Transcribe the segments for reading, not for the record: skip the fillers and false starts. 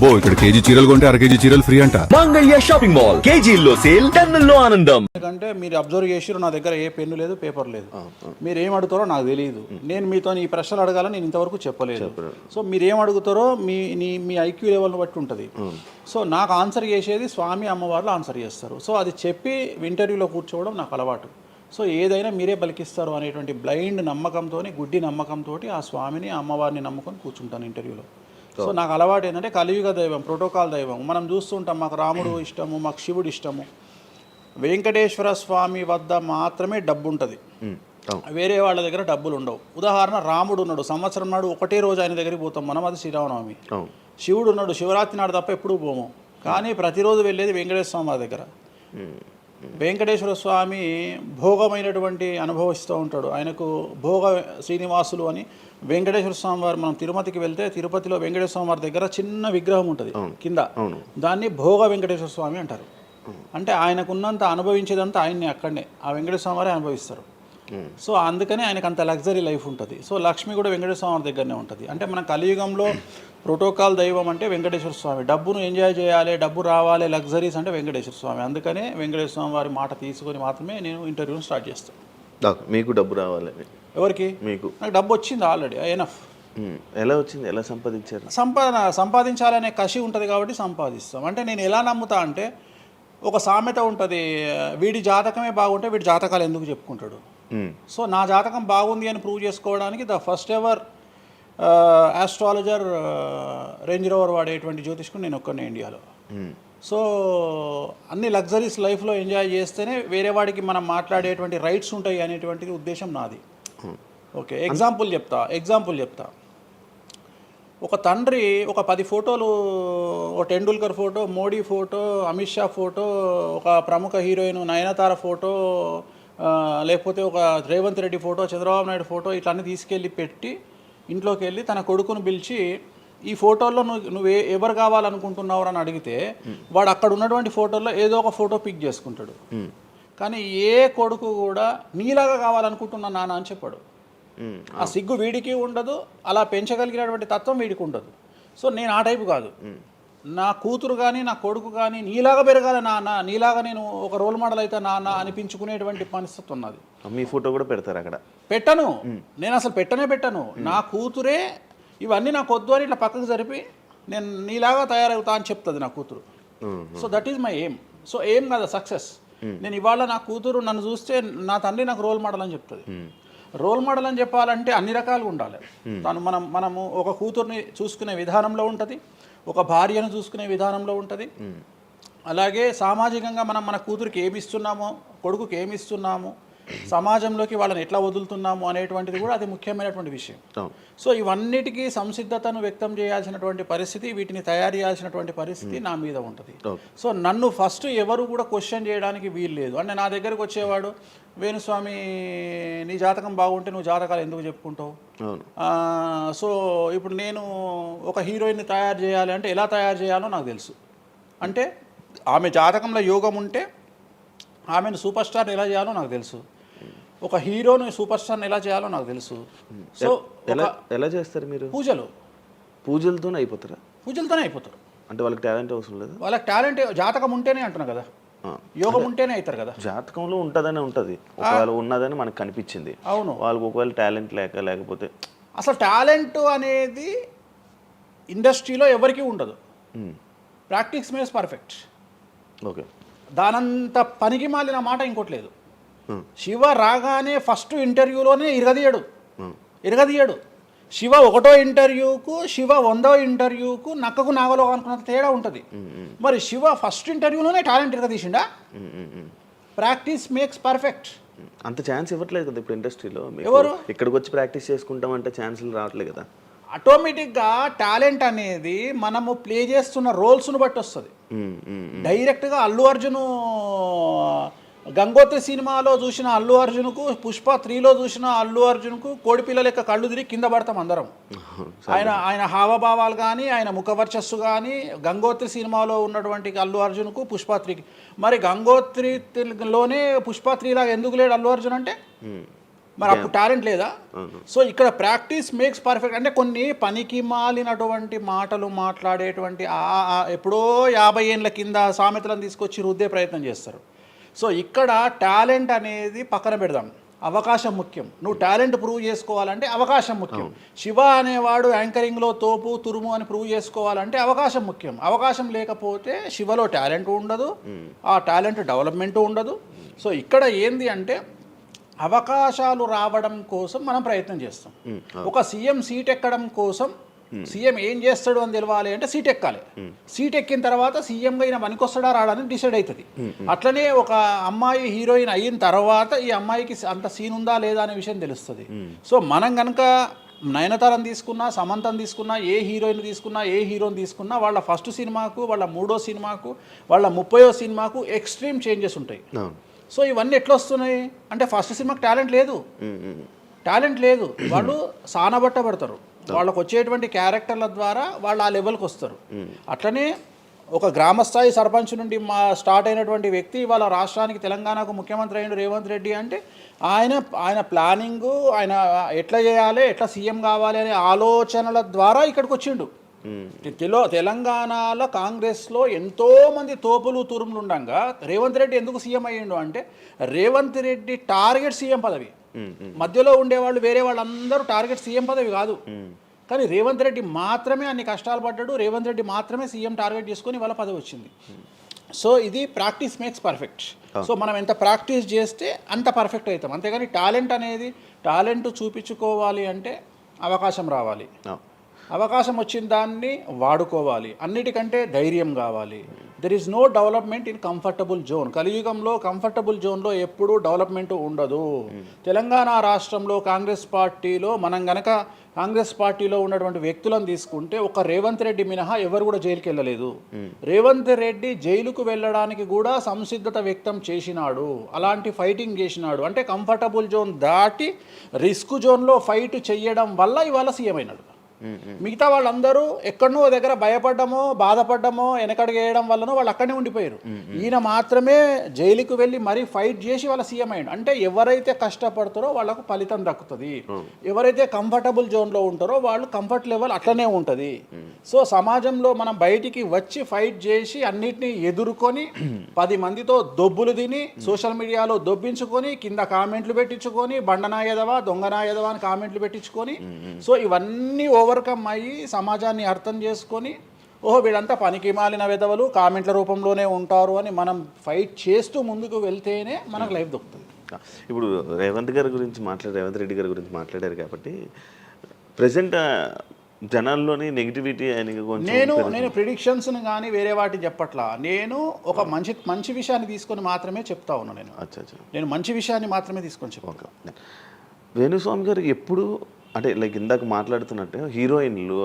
ఇక్కడ కేజీ చీరలు కొంటే 1/2 కేజీ చీరలు ఫ్రీ అంట. మంగళ్య షాపింగ్ మాల్ కేజీల్లో సేల్ టన్నుల్లో ఆనందం. ఎందుకంటే మీరు అబ్జర్వ్ చేసిరు, నా దగ్గర ఏ పెన్ను లేదు, పేపర్ లేదు. మీరు ఏం అడుగుతారో నాకు తెలియదు. నేను మీతో ఈ ప్రశ్నలు అడగాలని నేను ఇంతవరకు చెప్పలేదు. సో మీరు ఏం అడుగుతారో మీ ఐక్యూ లెవెల్ని బట్టి ఉంటుంది. సో నాకు ఆన్సర్ చేసేది స్వామి అమ్మవార్లు ఆన్సర్ చేస్తారు. సో అది చెప్పి ఇంటర్వ్యూలో కూర్చోవడం నాకు అలవాటు. సో ఏదైనా మీరే పలికిస్తారు అనేటువంటి బ్లైండ్ నమ్మకంతో, గుడ్డి నమ్మకంతో ఆ స్వామిని అమ్మవారిని నమ్ముకొని కూర్చుంటాను ఇంటర్వ్యూలో. సో నాకు అలవాటు ఏంటంటే కలియుగ దైవం, ప్రోటోకాల్ దైవం. మనం చూస్తుంటాం, మాకు రాముడు ఇష్టము, మాకు శివుడు ఇష్టము. వెంకటేశ్వర స్వామి వద్ద మాత్రమే డబ్బు ఉంటుంది, వేరే వాళ్ళ దగ్గర డబ్బులు ఉండవు. ఉదాహరణ, రాముడు ఉన్నాడు, సంవత్సరం నాడు ఒకటే రోజు ఆయన దగ్గరికి పోతాం మనం, అది శ్రీరామనవమి. శివుడు ఉన్నాడు, శివరాత్రి నాడు తప్ప ఎప్పుడూ పోము, కానీ ప్రతిరోజు వెళ్ళేది వెంకటేశ్వర స్వామి వారి దగ్గర. వెంకటేశ్వర స్వామి భోగమైనటువంటి అనుభవిస్తూ ఉంటాడు. ఆయనకు భోగ శ్రీనివాసులు అని వెంకటేశ్వర స్వామి వారు, మనం తిరుపతికి వెళ్తే తిరుపతిలో వెంకటేశ్వర స్వామి వారి దగ్గర చిన్న విగ్రహం ఉంటుంది కింద, దాన్ని భోగ వెంకటేశ్వర స్వామి అంటారు. అంటే ఆయనకున్నంత అనుభవించేదంతా ఆయన్ని అక్కడనే ఆ వెంకటేశ్వర స్వామి వారే అనుభవిస్తారు. సో అందుకనే ఆయనకు అంత లగ్జరీ లైఫ్ ఉంటుంది. సో లక్ష్మి కూడా వెంకటేశ్వర స్వామి దగ్గరనే ఉంటుంది. అంటే మన కలియుగంలో ప్రోటోకాల్ దైవం అంటే వెంకటేశ్వర స్వామి. డబ్బును ఎంజాయ్ చేయాలి, డబ్బు రావాలి, లగ్జరీస్ అంటే వెంకటేశ్వర స్వామి. అందుకనే వెంకటేశ్వర స్వామి వారి మాట తీసుకొని మాత్రమే నేను ఇంటర్వ్యూని స్టార్ట్ చేస్తాను. మీకు డబ్బు రావాలి? ఎవరికి? మీకు. నాకు డబ్బు వచ్చింది ఆల్రెడీ, ఎనఫ్. ఎలా వచ్చింది? ఎలా సంపాదించారు? సంపాదించాలనే కసి ఉంటుంది కాబట్టి సంపాదిస్తాం. అంటే నేను ఎలా నమ్ముతా అంటే, ఒక సామెత ఉంటుంది, వీడి జాతకమే బాగుంటే వీడి జాతకాలు ఎందుకు చెప్పుకుంటాడు. సో నా జాతకం బాగుంది అని ప్రూవ్ చేసుకోవడానికి the first ever astrologer, range rover వాడేటువంటి జ్యోతిష్కుడు నేను ఒక్కనే ఇండియాలో. సో అన్ని లగ్జరీస్ లైఫ్లో ఎంజాయ్ చేస్తేనే వేరే వాడికి మనం మాట్లాడేటువంటి రైట్స్ ఉంటాయి అనేటువంటిది ఉద్దేశం నాది. ఓకే, ఎగ్జాంపుల్ చెప్తా. ఒక తండ్రి ఒక 10 ఫోటోలు, ఒక Tendulkar photo, Modi photo, Amit Shah photo, ఒక ప్రముఖ హీరోయిన్ నయనతార ఫోటో, లేకపోతే ఒక రేవంత్ రెడ్డి ఫోటో, చంద్రబాబు నాయుడు ఫోటో, ఇట్లన్నీ తీసుకెళ్ళి పెట్టి ఇంట్లోకి వెళ్ళి తన కొడుకును పిలిచి, ఈ ఫోటోల్లో నువ్వు ఎవరు కావాలనుకుంటున్నావు అని అడిగితే వాడు అక్కడ ఉన్నటువంటి ఫోటోల్లో ఏదో ఒక ఫోటో పిక్ చేసుకుంటాడు. కానీ ఏ కొడుకు కూడా నీలాగా కావాలనుకుంటున్నా నాన్న అని చెప్పాడు. ఆ సిగ్గు వీడికి ఉండదు, అలా పెంచగలిగినటువంటి తత్వం వీడికి ఉండదు. సో నేను ఆ టైపు కాదు. నా కూతురు కానీ నా కొడుకు కానీ నీలాగా పెరగాలి నాన్న, నీలాగా నేను ఒక రోల్ మోడల్ అయితే నాన్న అనిపించుకునేటువంటి పరిస్థితి ఉన్నది. మీ ఫోటో కూడా పెడతారు అక్కడ? పెట్టను, నేను అసలు పెట్టను. నా కూతురే ఇవన్నీ నాకు వద్దు అని ఇట్లా పక్కకు జరిపి నేను నీలాగా తయారవుతా అని చెప్తుంది నా కూతురు. So that is my aim. So aim కదా సక్సెస్. నేను ఇవాళ నా కూతురు నన్ను చూస్తే నా తండ్రి నాకు రోల్ మోడల్ అని చెప్తుంది. రోల్ మోడల్ అని చెప్పాలంటే అన్ని రకాలుగా ఉండాలి. మనము ఒక కూతుర్ని చూసుకునే విధానంలో ఉంటుంది, ఒక భార్యను చూసుకునే విధానంలో ఉంటుంది. అలాగే సామాజికంగా మనం మన కూతురికి ఏమి ఇస్తున్నామో, కొడుకుకి ఏమి ఇస్తున్నాము, సమాజంలోకి వాళ్ళని ఎట్లా వదులుతున్నాము అనేటువంటిది కూడా అది ముఖ్యమైనటువంటి విషయం. సో ఇవన్నిటికీ సంసిద్ధతను వ్యక్తం చేయాల్సినటువంటి పరిస్థితి, వీటిని తయారు చేయాల్సినటువంటి పరిస్థితి నా మీద ఉంటుంది. సో నన్ను ఫస్ట్ ఎవరు కూడా క్వశ్చన్ చేయడానికి వీలు లేదు. అంటే నా దగ్గరకు వచ్చేవాడు, వేణుస్వామి నీ జాతకం బాగుంటే నువ్వు జాతకాలు ఎందుకు చెప్పుకుంటావు. సో ఇప్పుడు నేను ఒక హీరోయిన్ని తయారు చేయాలి అంటే ఎలా తయారు చేయాలో నాకు తెలుసు. అంటే ఆమె జాతకంలో యోగం ఉంటే ఆమెను సూపర్ స్టార్ ఎలా చేయాలో నాకు తెలుసు, ఒక హీరోని సూపర్ స్టార్ని ఎలా చేయాలో నాకు తెలుసు. సో ఎలా చేస్తారు మీరు? పూజలతోనే అయిపోతారా? పూజలతోనే అయిపోతారు. అంటే వాళ్ళకి టాలెంట్ అవసరం లేదు? వాళ్ళకి టాలెంట్, జాతకం ఉంటేనే అంటున్నా కదా, యోగం ఉంటేనే అవుతారు కదా. జాతకంలో ఉంటుందని ఉంటుంది, ఒకవేళ ఉన్నదని మనకు కనిపించింది. అవును, వాళ్ళకి ఒకవేళ టాలెంట్ లేకపోతే అసలు టాలెంట్ అనేది ఇండస్ట్రీలో ఎవరికీ ఉండదు. Practice makes perfect. ఓకే, దానంత పనికి మాలిన మాట ఇంకోటి లేదు. శివ రాగానే ఫస్ట్ ఇంటర్వ్యూలోనే ఇరగదీయడు. శివ 1వ ఇంటర్వ్యూకు, శివ 100వ ఇంటర్వ్యూకు నక్కకు నాగలో అనుకున్నంత తేడా ఉంటుంది. మరి శివ ఫస్ట్ ఇంటర్వ్యూలోనే టాలెంట్ ఇరగదీసిండా? Practice makes perfect. అంత ఛాన్స్ ఇవ్వట్లేదు కదా ఇప్పుడు ఇండస్ట్రీలో. ఎవరు ఇక్కడికి వచ్చి ప్రాక్టీస్ చేసుకుంటామంటే ఛాన్సులు రావట్లేదు కదా. ఆటోమేటిక్గా టాలెంట్ అనేది మనము ప్లే చేస్తున్న రోల్స్ను బట్టి వస్తుంది. డైరెక్ట్గా అల్లు అర్జున్ గంగోత్రి సినిమాలో చూసిన అల్లు అర్జున్కు, పుష్ప 3లో చూసిన అల్లు అర్జున్కు కోడిపిల్ల లెక్క కళ్ళు తిరిగి కింద పడతాం అందరం. ఆయన హావభావాలు కానీ, ఆయన ముఖవర్చస్సు కానీ, గంగోత్రి సినిమాలో ఉన్నటువంటి అల్లు అర్జున్కు, పుష్ప 3కి. మరి గంగోత్రిలోనే పుష్ప 3 లాగా ఎందుకు లేడు అల్లు అర్జున్ అంటే మరి అప్పుడు టాలెంట్ లేదా? సో ఇక్కడ ప్రాక్టీస్ మేక్స్ పర్ఫెక్ట్ అంటే కొన్ని పనికి మాలినటువంటి మాటలు మాట్లాడేటువంటి ఎప్పుడో 50 ఏళ్ళ కింద సామెతలను తీసుకొచ్చి రుద్దే ప్రయత్నం చేస్తారు. సో ఇక్కడ టాలెంట్ అనేది పక్కన పెడదాం, అవకాశం ముఖ్యం. నువ్వు టాలెంట్ ప్రూవ్ చేసుకోవాలంటే అవకాశం ముఖ్యం. శివ అనేవాడు యాంకరింగ్లో తోపు తురుము అని ప్రూవ్ చేసుకోవాలంటే అవకాశం ముఖ్యం. అవకాశం లేకపోతే శివలో టాలెంట్ ఉండదు, ఆ టాలెంట్ డెవలప్మెంట్ ఉండదు. సో ఇక్కడ ఏంది అంటే అవకాశాలు రావడం కోసం మనం ప్రయత్నం చేస్తాం. ఒక సీఎం సీట్ ఎక్కడం కోసం సీఎం ఏం చేస్తాడు అని తెలవాలి అంటే సీట్ ఎక్కాలి. సీట్ ఎక్కిన తర్వాత సీఎంగా ఈయన పనికొస్తాడా రాడని డిసైడ్ అవుతుంది. అట్లనే ఒక అమ్మాయి హీరోయిన్ అయిన తర్వాత ఈ అమ్మాయికి అంత సీన్ ఉందా లేదా అనే విషయం తెలుస్తుంది. సో మనం కనుక నయనతారని తీసుకున్నా, సమంతని తీసుకున్నా, ఏ హీరోయిన్ తీసుకున్నా, ఏ హీరోని తీసుకున్నా వాళ్ళ ఫస్ట్ సినిమాకు, వాళ్ళ 3వ సినిమాకు, వాళ్ళ 30వ సినిమాకు ఎక్స్ట్రీమ్ చేంజెస్ ఉంటాయి. సో ఇవన్నీ ఎట్లా వస్తున్నాయి అంటే ఫస్ట్ సినిమాకి టాలెంట్ లేదు, వాళ్ళు సానబట్టబడతారు. వాళ్ళకు వచ్చేటువంటి క్యారెక్టర్ల ద్వారా వాళ్ళు ఆ లెవెల్కి వస్తారు. అట్లనే ఒక గ్రామస్థాయి సర్పంచ్ నుండి స్టార్ట్ అయినటువంటి వ్యక్తి వాళ్ళ రాష్ట్రానికి తెలంగాణకు ముఖ్యమంత్రి అయిన రేవంత్ రెడ్డి అంటే ఆయన ప్లానింగు, ఆయన ఎట్లా చేయాలి, ఎట్లా సీఎం కావాలి అనే ఆలోచనల ద్వారా ఇక్కడికి వచ్చిండు. తెలంగాణలో కాంగ్రెస్లో ఎంతోమంది తోపులు తురుములు ఉండగా రేవంత్ రెడ్డి ఎందుకు సీఎం అయ్యిండు అంటే రేవంత్ రెడ్డి టార్గెట్ సీఎం పదవి. మధ్యలో ఉండేవాళ్ళు వేరే వాళ్ళందరూ టార్గెట్ సీఎం పదవి కాదు, కానీ రేవంత్ రెడ్డి మాత్రమే అన్ని కష్టాలు పడ్డాడు. రేవంత్ రెడ్డి మాత్రమే సీఎం టార్గెట్ చేసుకొని వాళ్ళ పదవి వచ్చింది. సో ఇది ప్రాక్టీస్ మేక్స్ పర్ఫెక్ట్. సో మనం ఎంత ప్రాక్టీస్ చేస్తే అంత పర్ఫెక్ట్ అవుతాం. అంతేగాని టాలెంట్ చూపించుకోవాలి అంటే అవకాశం రావాలి, అవకాశం వచ్చిన దాన్ని వాడుకోవాలి. అన్నిటికంటే ధైర్యం కావాలి. There is no development in comfortable zone. కలియుగంలో కంఫర్టబుల్ జోన్లో ఎప్పుడూ డెవలప్మెంట్ ఉండదు. తెలంగాణ రాష్ట్రంలో కాంగ్రెస్ పార్టీలో ఉన్నటువంటి వ్యక్తులను తీసుకుంటే ఒక రేవంత్ రెడ్డి మినహా ఎవరు కూడా జైలుకి వెళ్ళలేదు. రేవంత్ రెడ్డి జైలుకు వెళ్ళడానికి కూడా సంసిద్ధత వ్యక్తం చేసినాడు, అలాంటి ఫైటింగ్ చేసినాడు. అంటే కంఫర్టబుల్ జోన్ దాటి రిస్క్ జోన్లో ఫైట్ చేయడం వల్ల ఇవాళ సీఎం అయినాడు. మిగతా వాళ్ళందరూ ఎక్కడనో దగ్గర భయపడ్డమో బాధపడ్డమో వెనకడికి వేయడం వల్లనో వాళ్ళు అక్కడనే ఉండిపోయారు. ఈయన మాత్రమే జైలుకు వెళ్ళి మరీ ఫైట్ చేసి వాళ్ళ సీఎం అయ్యాడు. అంటే ఎవరైతే కష్టపడతారో వాళ్ళకు ఫలితం దక్కుతుంది, ఎవరైతే కంఫర్టబుల్ జోన్లో ఉంటారో వాళ్ళు కంఫర్ట్ లెవెల్ అట్లనే ఉంటుంది. సో సమాజంలో మనం బయటికి వచ్చి ఫైట్ చేసి అన్నిటినీ ఎదుర్కొని 10 మందితో దొబ్బులు తిని సోషల్ మీడియాలో దొబ్బించుకొని కింద కామెంట్లు పెట్టించుకొని బండనాయదవా దొంగనాయదవా అని కామెంట్లు పెట్టించుకొని సో ఇవన్నీ ఓవర్కమ్ అయ్యి సమాజాన్ని అర్థం చేసుకొని వీళ్ళంతా పనికి మాలిన వెధవలు కామెంట్ల రూపంలోనే ఉంటారు అని మనం ఫైట్ చేస్తూ ముందుకు వెళ్తేనే మనకు లైఫ్ దొరుకుతుంది. ఇప్పుడు రేవంత్ రెడ్డి గారి గురించి మాట్లాడారు కాబట్టి ప్రజెంట్ జనాల్లోని నెగిటివిటీ నేను ప్రిడిక్షన్స్ని కానీ వేరే వాటి చెప్పట్లా. నేను ఒక మంచి విషయాన్ని తీసుకొని మాత్రమే చెప్తా ఉన్నాను. నేను మంచి విషయాన్ని మాత్రమే తీసుకొని చెప్పాను. వేణుస్వామి గారు ఎప్పుడు అంటే లైక్ ఇందాక మాట్లాడుతున్నట్టు హీరోయిన్లు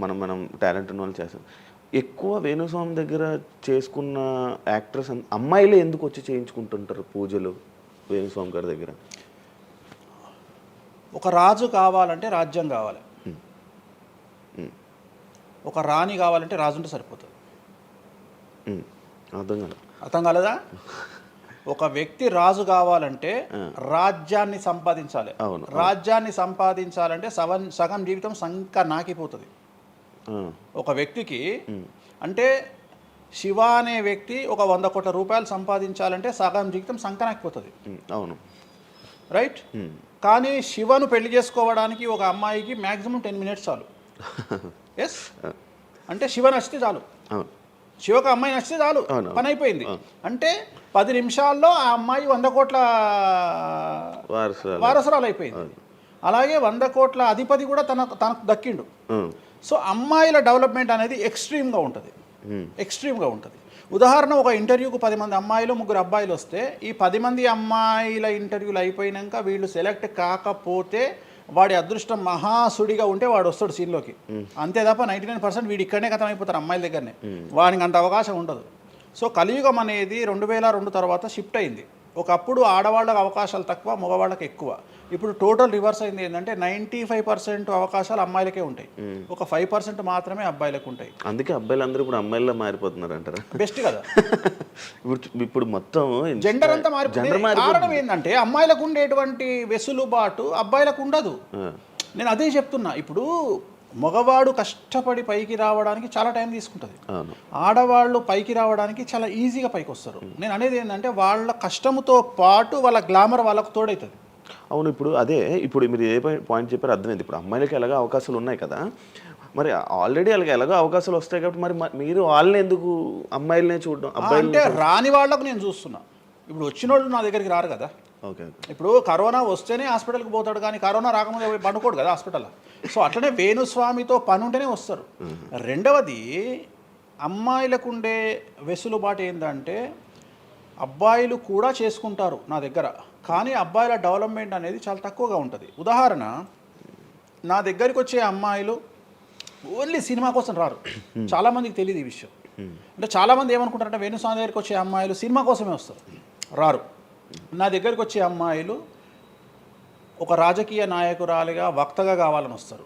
మనం టాలెంట్ ఉన్న వాళ్ళు చేస్తాం. ఎక్కువ వేణుస్వామి దగ్గర చేసుకున్న యాక్టర్స్ అమ్మాయిలే ఎందుకు వచ్చి చేయించుకుంటుంటారు పూజలు వేణుస్వామి గారి దగ్గర? ఒక రాజు కావాలంటే రాజ్యం కావాలి, ఒక రాణి కావాలంటే రాజు ఉంటే సరిపోతుంది. అర్థం కాలేదా? ఒక వ్యక్తి రాజు కావాలంటే రాజ్యాన్ని సంపాదించాలి. రాజ్యాన్ని సంపాదించాలంటే సగం జీవితం సంక నాకిపోతుంది ఒక వ్యక్తికి. అంటే శివ అనే వ్యక్తి ఒక 100 కోట్ల రూపాయలు సంపాదించాలంటే సగం జీవితం సంక నాకిపోతుంది. అవును, రైట్. కానీ శివను పెళ్లి చేసుకోవడానికి ఒక అమ్మాయికి మ్యాక్సిమం 10 మినిట్స్ చాలు. ఎస్, అంటే శివ నచ్చితే చాలు, శివకు అమ్మాయి నచ్చితే చాలు, పని అయిపోయింది. అంటే 10 నిమిషాల్లో ఆ అమ్మాయి 100 కోట్ల వారసురాలు అయిపోయింది. అలాగే 100 కోట్ల అధిపతి కూడా తనకు దక్కిండు. సో అమ్మాయిల డెవలప్మెంట్ అనేది ఎక్స్ట్రీమ్గా ఉంటుంది. ఉదాహరణ, ఒక ఇంటర్వ్యూకు 10 మంది అమ్మాయిలు 3 అబ్బాయిలు వస్తే ఈ 10 మంది అమ్మాయిల ఇంటర్వ్యూలు అయిపోయినాక వీళ్ళు సెలెక్ట్ కాకపోతే వాడి అదృష్టం మహాసుడిగా ఉంటే వాడు వస్తాడు సీన్లోకి. అంతే తప్ప 99% వీడు ఇక్కడనే కథం అయిపోతారు అమ్మాయిల దగ్గరనే, వాడికి అంత అవకాశం ఉండదు. సో కలియుగం అనేది 2002 తర్వాత షిఫ్ట్ అయింది. ఒకప్పుడు ఆడవాళ్ళకి అవకాశాలు తక్కువ, మగవాళ్ళకి ఎక్కువ. ఇప్పుడు టోటల్ రివర్స్ అయింది ఏంటంటే 95% అవకాశాలు అమ్మాయిలకే ఉంటాయి, ఒక 5% మాత్రమే అబ్బాయిలకు ఉంటాయి. అందుకే అబ్బాయిలు అందరూ ఇప్పుడు అమ్మాయిలా మారిపోతున్నారు అంటారా? బెస్ట్ కదా. ఇప్పుడు మొత్తం జెండర్ అంతా మారిపోయింది. కారణం ఏంటంటే అమ్మాయిలకు ఉండేటువంటి వెసులుబాటు అబ్బాయిలకు ఉండదు. నేను అదే చెప్తున్నా. ఇప్పుడు మగవాడు కష్టపడి పైకి రావడానికి చాలా టైం తీసుకుంటుంది, ఆడవాళ్ళు పైకి రావడానికి చాలా ఈజీగా పైకి వస్తారు. నేను అనేది ఏంటంటే వాళ్ళ కష్టముతో పాటు వాళ్ళ గ్లామర్ వాళ్ళకు తోడవుతుంది. అవును. ఇప్పుడు మీరు ఏ పాయింట్ చెప్పారో అర్థమైంది. ఇప్పుడు అమ్మాయిలకి ఎలాగో అవకాశాలు ఉన్నాయి కదా, మరి ఆల్రెడీ వాళ్ళకి ఎలాగో అవకాశాలు వస్తాయి కాబట్టి మరి మీరు వాళ్ళని ఎందుకు అమ్మాయిలనే చూడడం? అబ్బాయిలు అంటే రాని వాళ్ళకు నేను చూస్తున్నా. ఇప్పుడు వచ్చిన వాళ్ళు నా దగ్గరికి రారు కదా. ఓకే. ఇప్పుడు కరోనా వస్తేనే హాస్పిటల్కి పోతాడు, కానీ కరోనా రాకముందే పోయి పండుకోడు కదా హాస్పిటల్. సో అట్లనే వేణుస్వామితో పని ఉంటేనే వస్తారు. రెండవది, అమ్మాయిలకు ఉండే వెసులుబాటు ఏంటంటే అబ్బాయిలు కూడా చేసుకుంటారు నా దగ్గర, కానీ అబ్బాయిల డెవలప్మెంట్ అనేది చాలా తక్కువగా ఉంటుంది. ఉదాహరణ, నా దగ్గరికి వచ్చే అమ్మాయిలు ఓన్లీ సినిమా కోసం రారు. చాలామందికి తెలియదు ఈ విషయం. అంటే చాలామంది ఏమనుకుంటారంటే వేణుస్వామి దగ్గరికి వచ్చే అమ్మాయిలు సినిమా కోసమే వస్తారు, రారు. నా దగ్గరికి వచ్చే అమ్మాయిలు ఒక రాజకీయ నాయకురాలిగా, వక్తగా కావాలని వస్తారు.